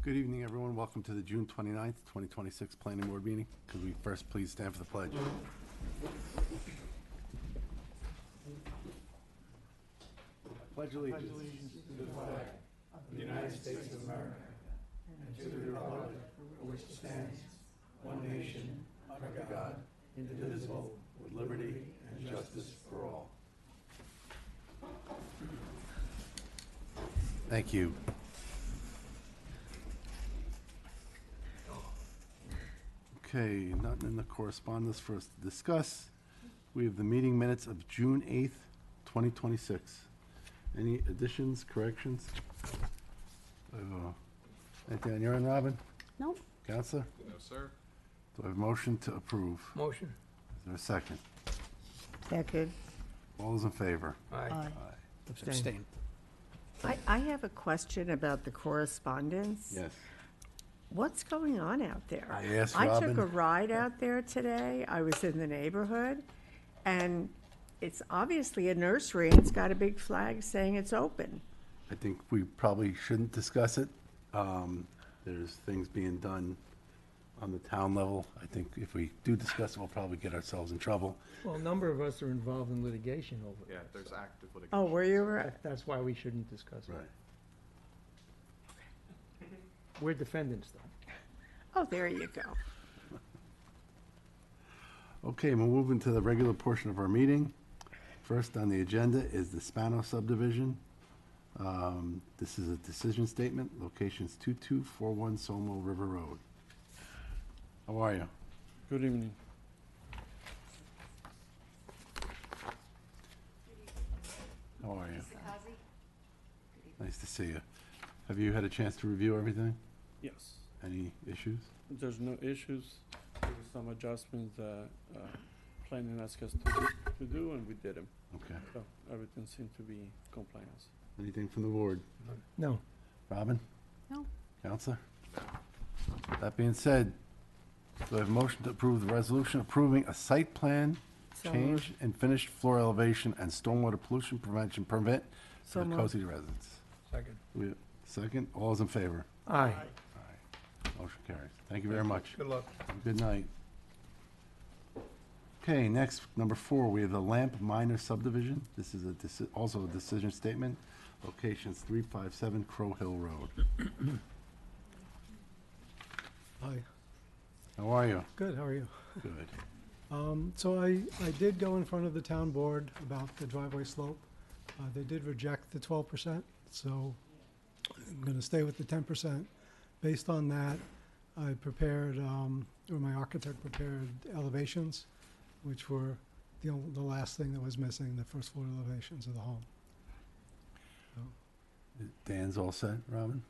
Good evening, everyone. Welcome to the June 29th, 2026 Planning Board meeting. Could we first please stand for the pledge? Pledge allegiance to the flag of the United States of America and to the republic for which it stands, one nation, under God, indivisible, with liberty and justice for all. Thank you. Okay, nothing in the correspondence for us to discuss. We have the meeting minutes of June 8th, 2026. Any additions, corrections? Anything on your end, Robin? Nope. Counselor? No, sir. Do I have a motion to approve? Motion. Is there a second? Second. All those in favor? Aye. Abstain. I have a question about the correspondence. Yes. What's going on out there? I asked I took Robin. a ride out there today. I was in the neighborhood, and it's obviously a nursery, and it's got a big flag saying it's open. I think we probably shouldn't discuss it. There's things being done on the town level. I think if we do discuss it, we'll probably get ourselves in trouble. Well, a number of us are involved in litigation over Yeah, it. there's active litigation. Oh, were you right? That's why we shouldn't discuss it. Right. We're defendants, though. Oh, there you go. Okay, we'll move into the regular portion of our meeting. First on the agenda is the Spano subdivision. This is a decision statement, locations 2241 Somo River Road. How are you? Good evening. How are you? Nice to see you. Have you had a chance to review everything? Yes, Any issues? there's no issues. There was some adjustments that planning asked us to do, and we did them. Okay. So everything seemed to be compliance. Anything from the board? No. Robin? No. Counselor? That being said, do I have a motion to approve the resolution approving a site plan So moved. change in finished floor elevation and stormwater pollution prevention permit for So the moved. Cozy residents? Second. Second, all those in favor? Aye. Motion carries. Thank you very much. Good luck. Have a good night. Okay, next, number 4, we have the Lamp Minor subdivision. This is also a decision statement, locations 357 Crow Hill Road. Hi, How are you? good, how are you? Good. So I did go in front of the town board about the driveway slope. They did reject the 12%, so I'm gonna stay with the 10%. Based on that, I prepared, or my architect prepared elevations, which were the last thing that was missing, the first floor elevations of the home. Dan's all set, Robin?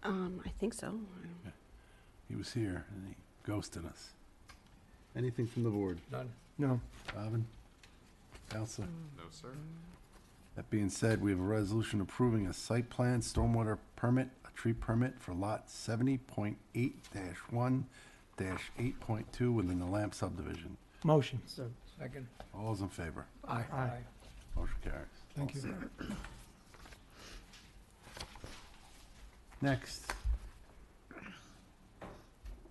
I think so. He was here and he ghosted us. Anything from the board? None. No, Robin? Counselor? No, sir. That being said, we have a resolution approving a site plan stormwater permit, a tree permit for lot 70.8-1-8.2 within the Lamp subdivision. Motion. Second. All those in favor? Aye. Motion carries. thank you. Next,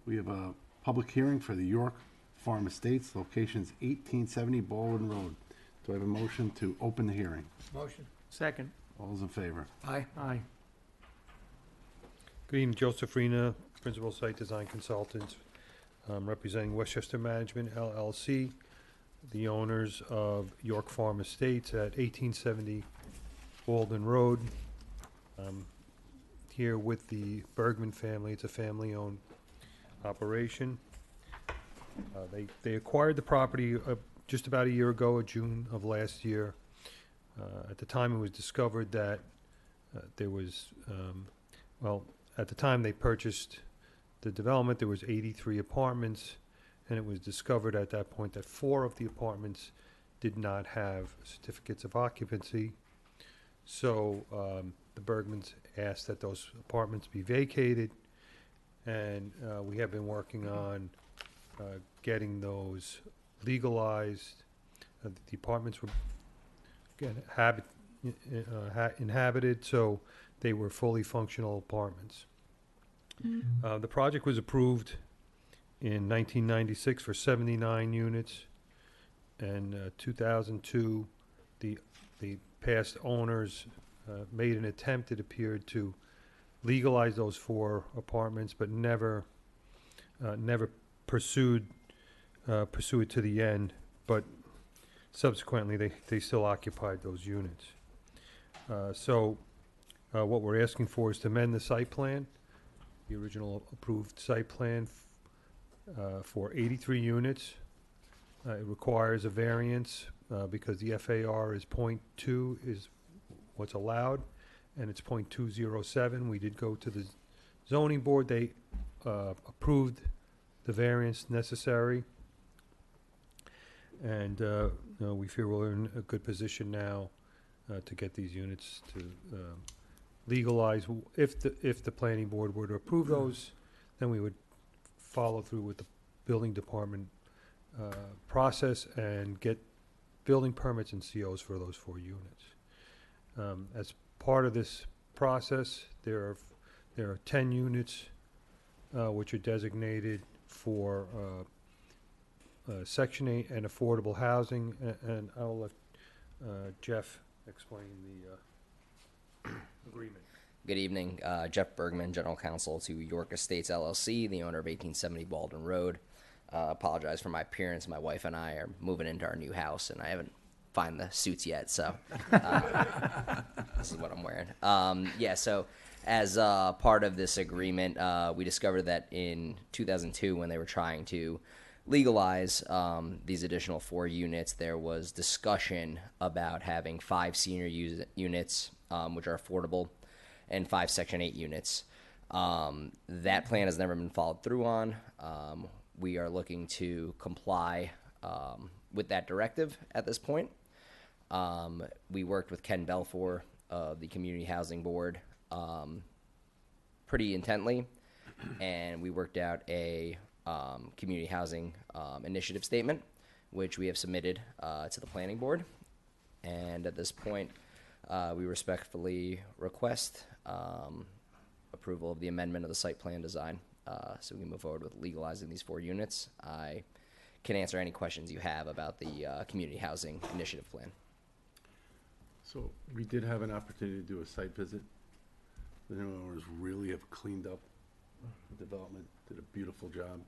we have a public hearing for the York Farm Estates, locations 1870 Baldwin Road. Do I have a motion to open the hearing? Motion. Second. All those in favor? Aye. Aye. Good evening, Joseph Rena, Principal Site Design Consultant, representing Westchester Management LLC, the owners of York Farm Estates at 1870 Walden Road. Here with the Bergman family. It's a family-owned operation. They acquired the property just about a year ago, June of last year. At the time, it was discovered that there was, at the time they purchased the development, there was 83 apartments, and it was discovered at that point that 4 of the apartments did not have certificates of occupancy. So the Bergmans asked that those apartments be vacated, and we have been working on getting those legalized. The apartments were inhabited, so they were fully functional apartments. The project was approved in 1996 for 79 units, and 2002, the past owners made an attempt, it appeared, to legalize those 4 apartments, but never pursued it to the end. But subsequently, they still occupied those units. So what we're asking for is to amend the site plan, the original approved site plan for 83 units. It requires a variance because the FAR is .2 is what's allowed, and it's .207. We did go to the zoning board. They approved the variance necessary. And we feel we're in a good position now to get these units to legalize. If the planning board were to approve those, then we would follow through with the building department process and get building permits and COs for those 4 units. As part of this process, there are 10 units which are designated for Section 8 and affordable housing, and I'll let Jeff explain the agreement. Good evening, Jeff Bergman, General Counsel to York Estates LLC, the owner of 1870 Baldwin Road. Apologize for my appearance. My wife and I are moving into our new house, and I haven't find the suits yet, so this is what I'm wearing. So as part of this agreement, we discovered that in 2002, when they were trying to legalize these additional 4 units, there was discussion about having 5 senior units, which are affordable, and 5 Section 8 units. That plan has never been followed through on. We are looking to comply with that directive at this point. We worked with Ken Belfour of the Community Housing Board pretty intently, and we worked out a community housing initiative statement, which we have submitted to the planning board. And at this point, we respectfully request approval of the amendment of the site plan design so we can move forward with legalizing these 4 units. I can answer any questions you have about the community housing initiative plan. So we did have an opportunity to do a site visit. The new owners really have cleaned up the development, did a beautiful job.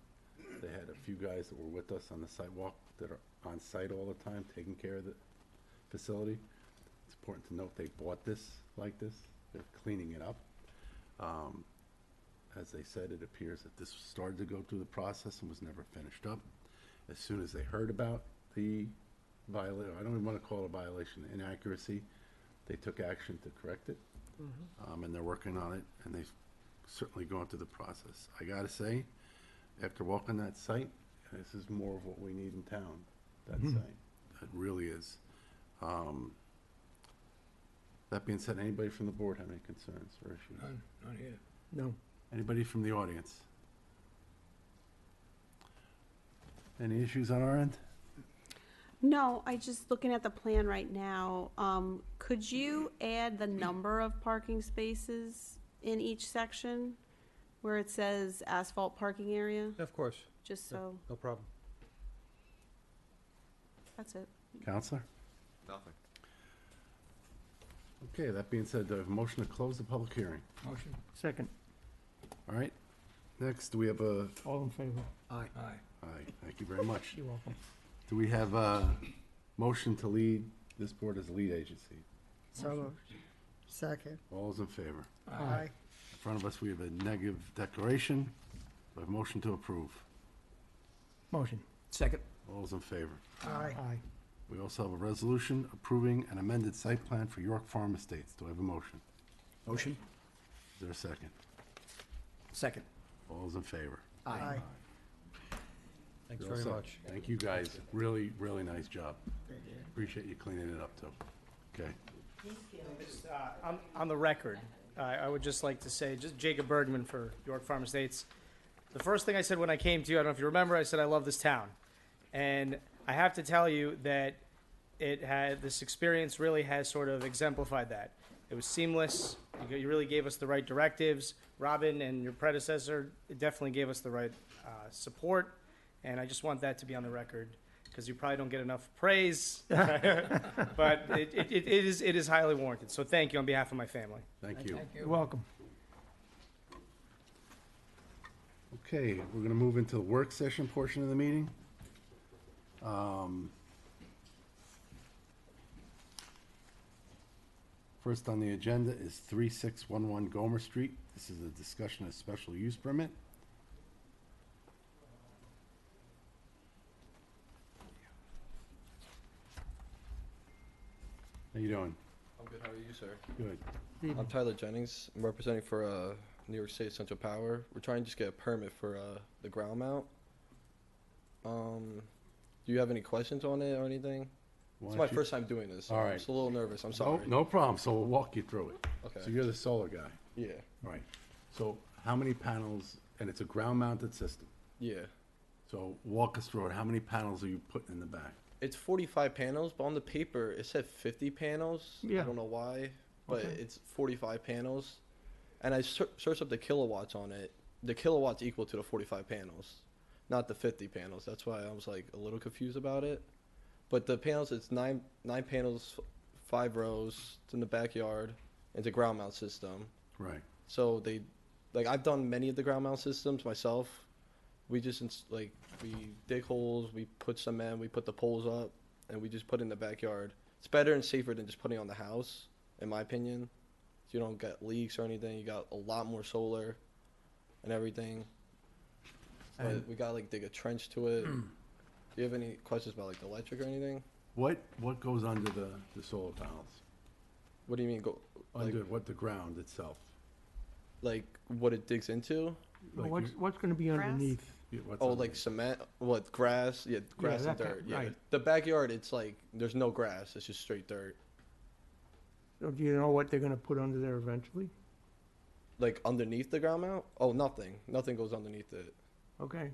They had a few guys that were with us on the sidewalk that are on site all the time, taking care of the facility. It's important to note they bought this like this. They're cleaning it up. As they said, it appears that this started to go through the process and was never finished up. As soon as they heard about the violation, I don't even want to call it a violation, inaccuracy, they took action to correct it. And they're working on it, and they've certainly gone through the process. I gotta say, after walking that site, this is more of what we need in town, that site. It really is. That being said, anybody from the board have any concerns or issues? Not here. No. Anybody from the audience? Any issues on our end? No, I just looking at the plan right now. Could you add the number of parking spaces in each section where it says asphalt parking area? Of course, Just so, no problem. that's it. Counselor? Nothing. Okay, that being said, do I have a motion to close the public hearing? Motion. Second. All right, next, do we have a, All in favor? Aye. aye, thank you very much. You're welcome. Do we have a motion to lead this board as a lead agency? So moved. Second. All those in favor? Aye. In front of us, we have a negative declaration. Do I have a motion to approve? Motion. Second. All those in favor? Aye. Aye. We also have a resolution approving an amended site plan for York Farm Estates. Do I have a motion? Motion. Is there a second? Second. All those in favor? Aye. Thanks You're all very set. much. Thank you, guys. Really, really nice job. Appreciate you cleaning it up, too. Okay. On the record, I would just like to say, just Jacob Bergman for York Farm Estates. The first thing I said when I came to you, I don't know if you remember, I said I love this town. And I have to tell you that this experience really has sort of exemplified that. It was seamless. You really gave us the right directives. Robin and your predecessor definitely gave us the right support, and I just want that to be on the record because you probably don't get enough praise, but it is highly warranted. So thank you on behalf of my family. Thank you. You're welcome. Okay, we're gonna move into the work session portion of the meeting. First on the agenda is 3611 Gomer Street. This is a discussion of special use permit. How you doing? I'm good. How are you, sir? Good. I'm Tyler Jennings. I'm representing for New York State Central Power. We're trying to just get a permit for the ground mount. Do you have any questions on it or anything? Why It's don't my you- first time doing this. So All I'm right. just a little nervous. I'm No, sorry. no problem, so we'll walk you through it. Okay. So you're the solar guy. Yeah. Right. So how many panels, and it's a ground mounted system. Yeah. So walk us through it. How many panels are you putting in the back? It's 45 panels, but on the paper it said 50 panels. Yeah. I don't know why, but Okay. it's 45 panels. And I searched up the kilowatts on it. The kilowatts equal to the 45 panels, not the 50 panels. That's why I was like a little confused about it. But the panels, it's nine panels, 5 rows. It's in the backyard. It's a ground mount system. Right. So I've done many of the ground mount systems myself. We just we dig holes, we put cement, we put the poles up, and we just put it in the backyard. It's better and safer than just putting it on the house, in my opinion. So you don't get leaks or anything. You got a lot more solar and everything. But And- we got dig a trench to it. Do you have any questions about the electric or anything? What goes under the solar panels? What do you mean go Under what, the ground itself? what it digs into? Like What's gonna be Grass? underneath? what's Oh, underneath? cement? What, grass? Yeah, grass and that dirt. kind- Yeah. right. The backyard, it's there's no grass. It's just straight dirt. So do you know what they're gonna put under there eventually? Underneath the ground mount? Oh, nothing. Nothing goes underneath it. Okay,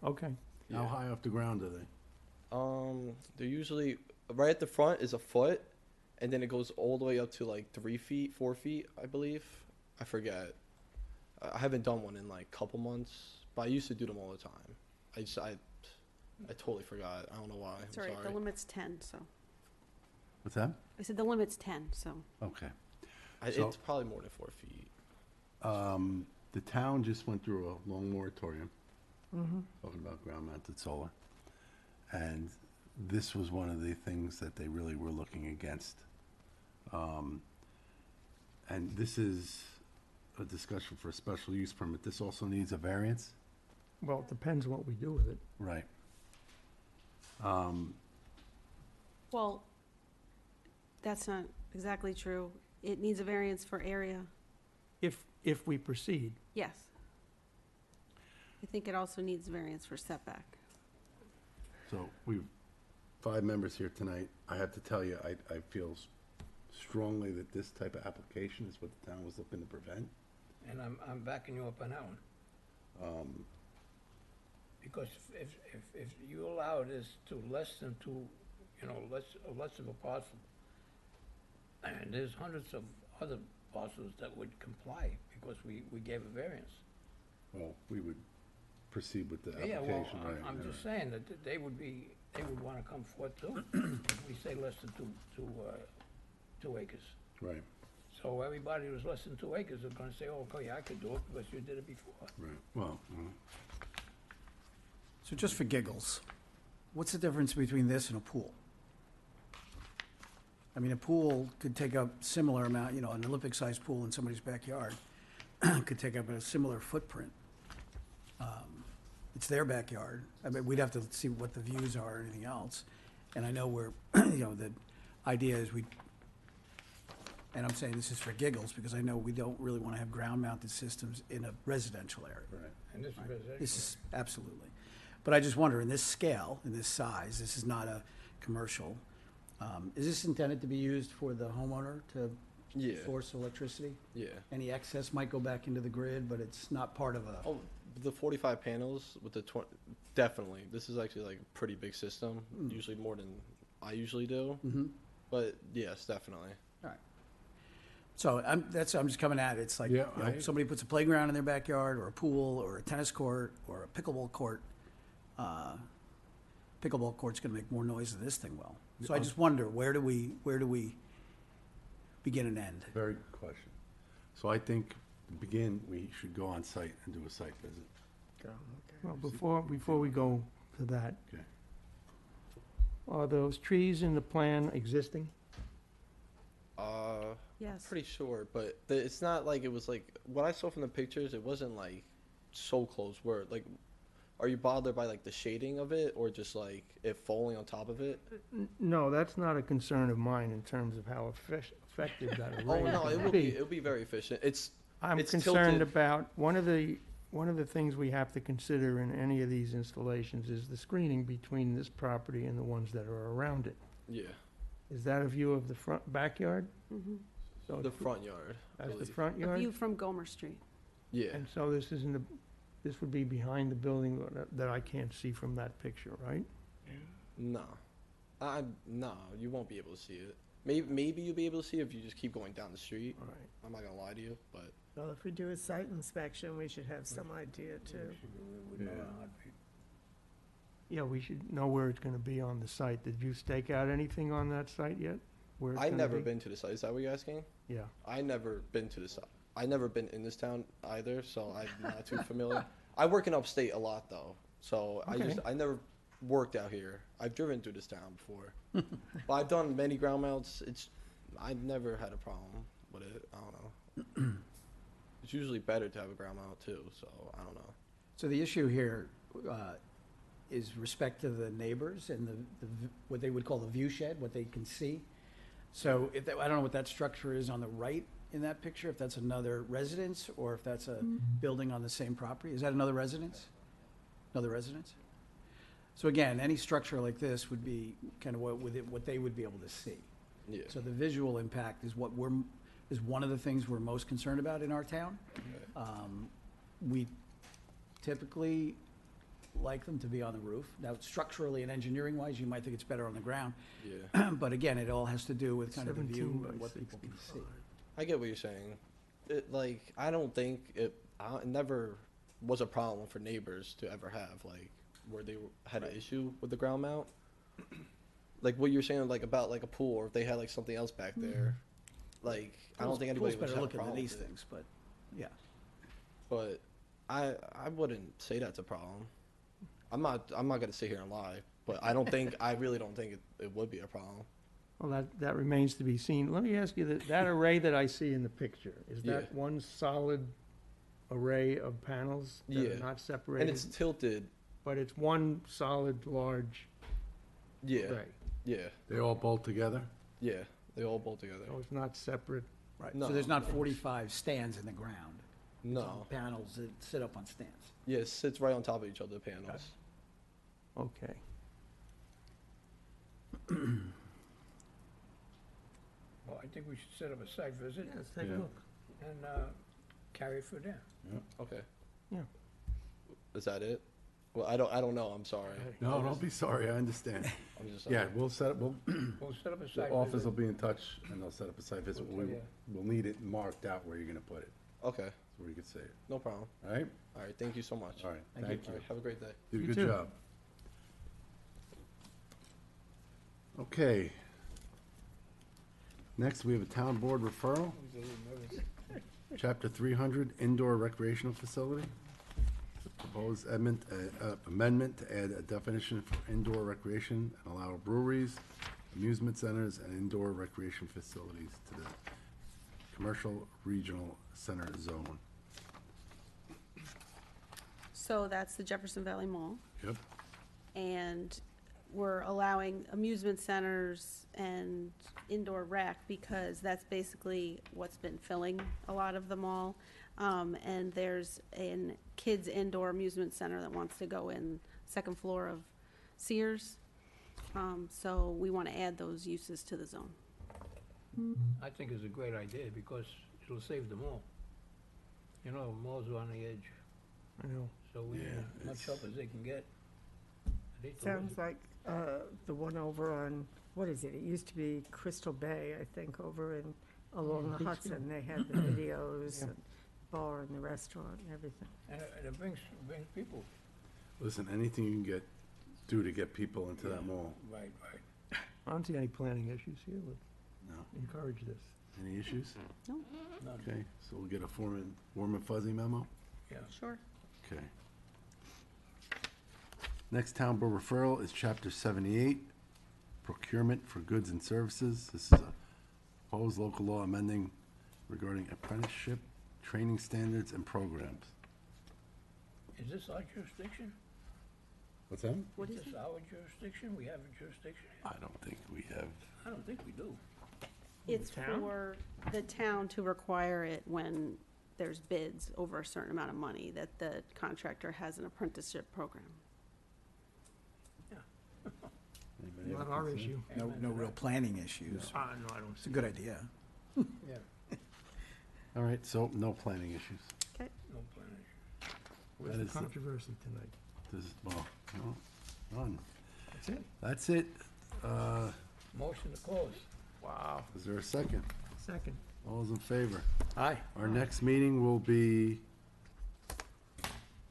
okay. How Yeah. high off the ground are they? They're usually right at the front is a foot, and then it goes all the way up to 3 feet, 4 feet, I believe. I forget. I haven't done one in a couple months, but I used to do them all the time. I totally forgot. I don't know why. It's all right, the limit's 10, so. What's that? I said the limit's 10, so. Okay. So- It's probably more than 4 feet. The town just went through a long moratorium, talking about ground mounted solar. And this was one of the things that they really were looking against. And this is a discussion for a special use permit. This also needs a variance? Well, it depends what we do with it. Right. Well, that's not exactly true. It needs a variance for area. If we proceed. Yes. I think it also needs variance for setback. So we've 5 members here tonight. I have to tell you, I feel strongly that this type of application is what the town was looking to prevent. And I'm backing you up on that one. Because if you allow this to less than two, less of a parcel, and there's hundreds of other parcels that would comply because we gave a variance. Well, we would proceed with the Yeah, well, application, right? I'm yeah. just saying that they would wanna come forth too, if we say less than two acres. Right, So everybody who's less than 2 acres is gonna say, oh, okay, I could do it because you did it before. right. Well, So just for giggles, what's the difference between this and a pool? I mean, a pool could take up similar amount, an Olympic-sized pool in somebody's backyard could take up a similar footprint. It's their backyard. I mean, we'd have to see what the views are and anything else. And I know we're, the idea is and I'm saying this is for giggles because I know we don't really want to have ground-mounted systems in a residential area. right. And this is residential. This is, absolutely. But I just wonder, in this scale, in this size, this is not a commercial. Is this intended to be used for the homeowner to Yeah. source electricity? Yeah. Any excess might go back into the grid, but it's not part of a, Oh, the 45 panels with the 20, definitely. This is actually a pretty big system, usually more than I usually do. Mhm. But yes, definitely. all right. So I'm just coming at it. It's like, Yeah, you know, somebody puts a playground in their backyard, or a pool, or a tennis court, or a pickleball court. Pickleball court's gonna make more noise than this thing will. So I just wonder, where do we begin and end? Very good question. So I think, to begin, we should go on site and do a site visit. Well, before we go to that, Okay. are those trees in the plan existing? Yes. Pretty sure, but it's not like it was like what I saw from the pictures. It wasn't like so close. Where like, are you bothered by like the shading of it, or just like it falling on top of it? No, that's not a concern of mine in terms of how effective that array Oh is no, gonna be. it will be very efficient. It's I'm concerned tilted. about, one of the things we have to consider in any of these installations is the screening between this property and the ones that are around it. Yeah, Is that a view of the front backyard? Mhm. So the it's- front yard. I That's the believe. front A yard? view from Gomer Street. Yeah, And so this isn't, this would be behind the building that I can't see from that picture, right? no, no, you won't be able to see it. Maybe you'll be able to see it if you just keep going down the street. All right. I'm not gonna lie to you, but Well, if we do a site inspection, we should have some idea too. Yeah, we should know where it's gonna be on the site. Did you stake out anything on that site yet? Where it's I gonna never be? been to the site. Is that what you're asking? Yeah. I never been to the site. I never been in this town either, so I'm not too familiar. I work in upstate a lot though, so Okay. I never worked out here. I've driven through this town before, but I've done many ground mounts. I never had a problem with it. I don't know. It's usually better to have a ground mount too, so I don't know. So the issue here is respect to the neighbors and what they would call the view shed, what they can see. So I don't know what that structure is on the right in that picture, if that's another residence or if that's a building on the same property. Is that another residence? Another residence? So again, any structure like this would be kind of what they would be able to see. Yeah. So the visual impact is is one of the things we're most concerned about in our town. We typically like them to be on the roof. Now, structurally and engineering wise, you might think it's better on the ground. Yeah. But again, it all has to do with kind of the 17 view by and what people can see. 65. I get what you're saying. I don't think it never was a problem for neighbors to ever have, like, where they had an issue with the ground mount. Like what you're saying, like, about, like, a pool, or if they had, like, something else back there. Like, I don't think anybody Pools would better have a looking than problem these with it. things, but, yeah. But I wouldn't say that's a problem. I'm not gonna sit here and lie, but I really don't think it would be a problem. Well, that remains to be seen. Let me ask you, that array that I see in the picture, is that Yeah. one solid array of panels that Yeah. are not And separated? it's tilted. But it's one solid, large Yeah. array? Yeah. They all bolt together? Yeah. They all bolt together. So it's not separate? Right, No. so there's not 45 stands in the ground. It's No. all panels that sit up on stands. Yeah, it sits right on top of each other, the panels. Okay. Well, I think we should set up a site visit Let's take a Yeah. look. and carry it from there. Okay. Yeah. Is that it? Well, I don't know. I'm sorry. No, don't be sorry, I understand. I'm just Yeah, we'll We'll set up a the site office visit. will be in touch and they'll set up a site visit. Okay, yeah. We'll need it marked out where you're gonna put it, Okay. so where you can see it, No problem. all right? All right. Thank you so much. All right, Thank thank All you. right, have a great day. Did a You good too. job. Okay. Next, we have a town board referral. Chapter 300, indoor recreational facility. Proposed amendment to add a definition for indoor recreation and allow breweries, amusement centers, and indoor recreation facilities to the commercial regional center zone. So that's the Jefferson Valley Mall. Yep. And we're allowing amusement centers and indoor rec because that's basically what's been filling a lot of the mall. And there's a kids indoor amusement center that wants to go in second floor of Sears. So we want to add those uses to the zone. I think it's a great idea because it'll save them all. You know, malls are on the edge, I know. so we need as much help as they can get. I hate to lose Sounds it. like the one over on, what is it? It used to be Crystal Bay, I think, over in along the Beach Hudson. They had the videos, and bar and the restaurant and everything. And it brings people. Listen, anything you can do to get people into that mall. Right. I don't see any planning issues here. Let's No. encourage this. Any issues? No, None. Okay, so we'll get a warm and fuzzy memo? Yeah. sure. Okay. Next town board referral is chapter 78, procurement for goods and services. This is a proposed local law amending regarding apprenticeship, training standards, and programs. Is this our jurisdiction? What's that? What is Is this our jurisdiction? We have a jurisdiction? I don't think we have. I don't think we do. It's town? for the town to require it when there's bids over a certain amount of money, that the contractor has an apprenticeship program. Anybody have Not a our concern? issue. No real planning issues. No, I don't It's see. a good idea. Yeah. All right, so no planning issues. Okay. No planning. Where's That the is the- controversy tonight? This is, well, no, none. That's it? That's it. Motion to close. Wow. Is there a second? Second. All those in favor? Aye. Our next meeting will be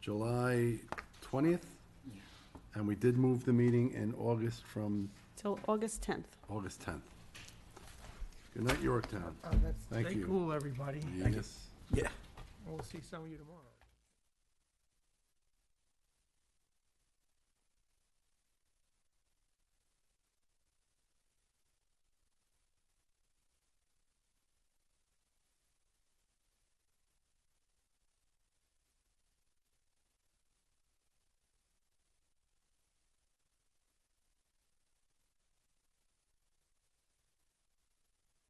July 20th, and we did move the meeting in August from Till August 10th. August 10th. Good night, Yorktown. That's, Thank stay you. cool, everybody. Yes. Yeah. We'll see some of you tomorrow.